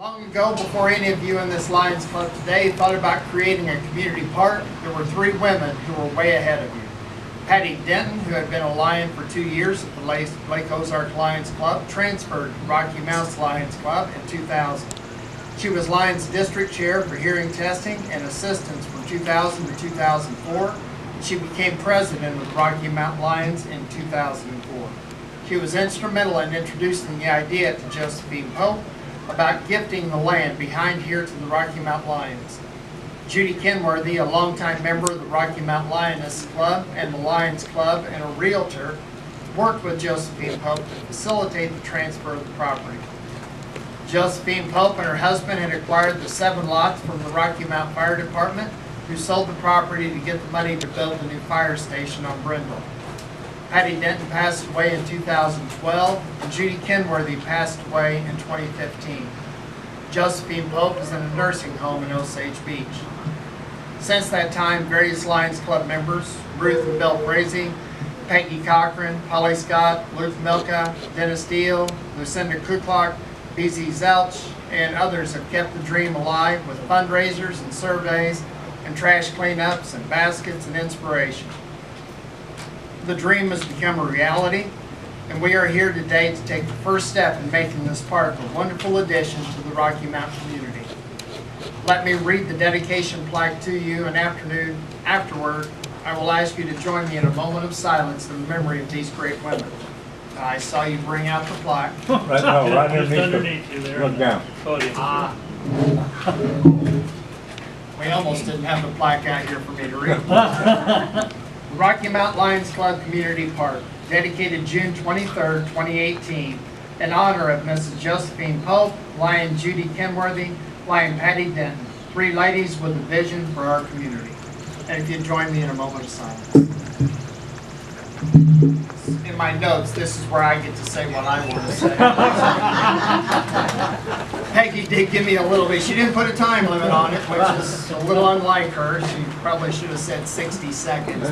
Long ago, before any of you in this Lions Club today thought about creating a community park, there were three women who were way ahead of you. Patty Denton, who had been a Lion for 2 years at the Lake Ozark Lions Club, transferred to Rocky Mounts Lions Club in 2000. She was Lions District Chair for hearing testing and assistance from 2000 to 2004. She became president of the Rocky Mountain Lions in 2004. She was instrumental in introducing the idea to Josephine Pope about gifting the land behind here to the Rocky Mountain Lions. Judy Kenworthy, a longtime member of the Rocky Mountain Lioness Club and the Lions Club and a realtor, worked with Josephine Pope to facilitate the transfer of the property. Josephine Pope and her husband had acquired the 7 lots from the Rocky Mountain Fire Department, who sold the property to get the money to build the new fire station on Brindle. Patty Denton passed away in 2012, and Judy Kenworthy passed away in 2015. Josephine Pope is in a nursing home in Osage Beach. Since that time, various Lions Club members, Ruth and Bill Frazee, Peggy Cochran, Polly Scott, Ruth Milka, Dennis Deal, Lucinda Kuklock, BZ Zelch, and others have kept the dream alive with fundraisers and surveys and trash cleanups and baskets and inspiration. The dream has become a reality, and we are here today to take the first step in making this park a wonderful addition to the Rocky Mountain community. Let me read the dedication plaque to you, and afterward, I will ask you to join me in a moment of silence in memory of these great women. I saw you bring out the plaque. Right underneath you there. Look down. We almost didn't have the plaque out here for me to read. Rocky Mountain Lions Club Community Park, dedicated June 23rd, 2018, in honor of Mrs. Josephine Pope, Lion Judy Kenworthy, Lion Patty Denton, 3 ladies with a vision for our community. And if you'd join me in a moment of silence. In my notes, this is where I get to say what I want to say. Peggy did give me a little bit. She didn't put a time limit on it, which is a little unlike her. She probably should have said 60 seconds.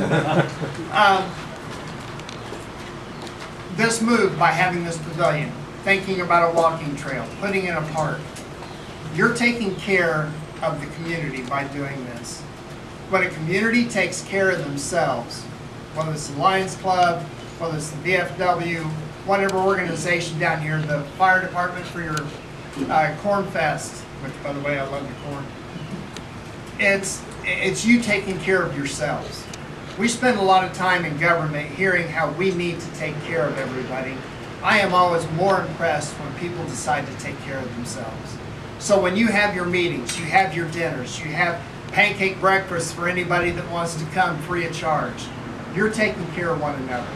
This move by having this pavilion, thinking about a walking trail, putting in a park, you're taking care of the community by doing this. When a community takes care of themselves, whether it's the Lions Club, whether it's the VFW, whatever organization down here, the fire department for your Corn Fest, which by the way I love the corn. It's you taking care of yourselves. We spend a lot of time in government hearing how we need to take care of everybody. I am always more impressed when people decide to take care of themselves. So when you have your meetings, you have your dinners, you have pancake breakfasts for anybody that wants to come free of charge, you're taking care of one another.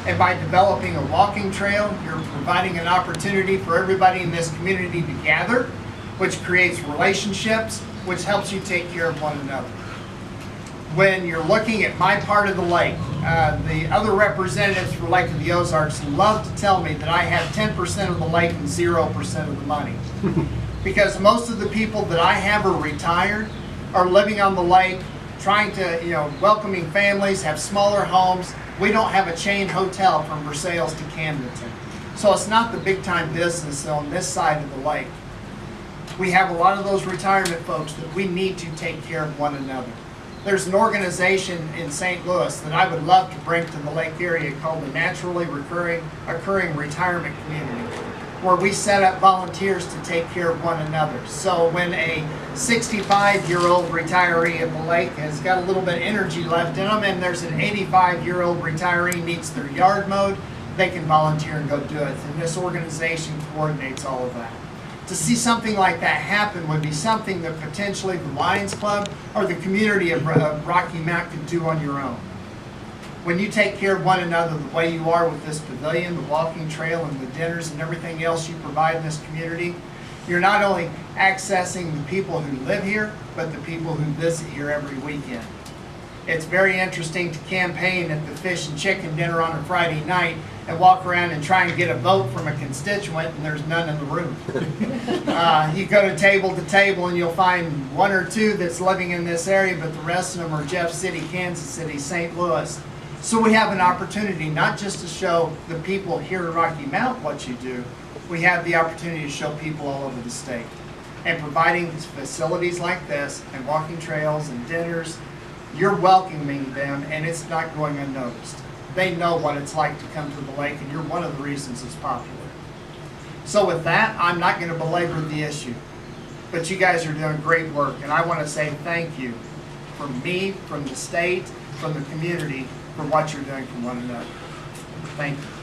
And by developing a walking trail, you're providing an opportunity for everybody in this community to gather, which creates relationships, which helps you take care of one another. When you're looking at my part of the lake, the other representatives for Lake of the Ozarks love to tell me that I have 10% of the lake and 0% of the money. Because most of the people that I have are retired, are living on the lake, trying to, welcoming families, have smaller homes. We don't have a chain hotel from Versailles to Camdenton. So it's not the big time business on this side of the lake. We have a lot of those retirement folks that we need to take care of one another. There's an organization in St. Louis that I would love to bring to the lake area called the Naturally Occurring Retirement Community, where we set up volunteers to take care of one another. So when a 65-year-old retiree at the lake has got a little bit of energy left in them, and there's an 85-year-old retiree needs their yard mowed, they can volunteer and go do it. And this organization coordinates all of that. To see something like that happen would be something that potentially the Lions Club or the community of Rocky Mount could do on your own. When you take care of one another the way you are with this pavilion, the walking trail, and the dinners and everything else you provide in this community, you're not only accessing the people who live here, but the people who visit here every weekend. It's very interesting to campaign at the fish and chicken dinner on a Friday night and walk around and try and get a vote from a constituent, and there's none in the room. You go to table and you'll find 1 or 2 that's living in this area, but the rest of them are Jeff City, Kansas City, St. Louis. So we have an opportunity not just to show the people here in Rocky Mount what you do, we have the opportunity to show people all over the state. and providing facilities like this and walking trails and dinners, you're welcoming them, and it's not going unnoticed. They know what it's like to come to the lake, and you're one of the reasons it's popular. So with that, I'm not going to belabor the issue, but you guys are doing great work, and I want to say thank you from me, from the state, from the community, for what you're doing for one another. Thank you.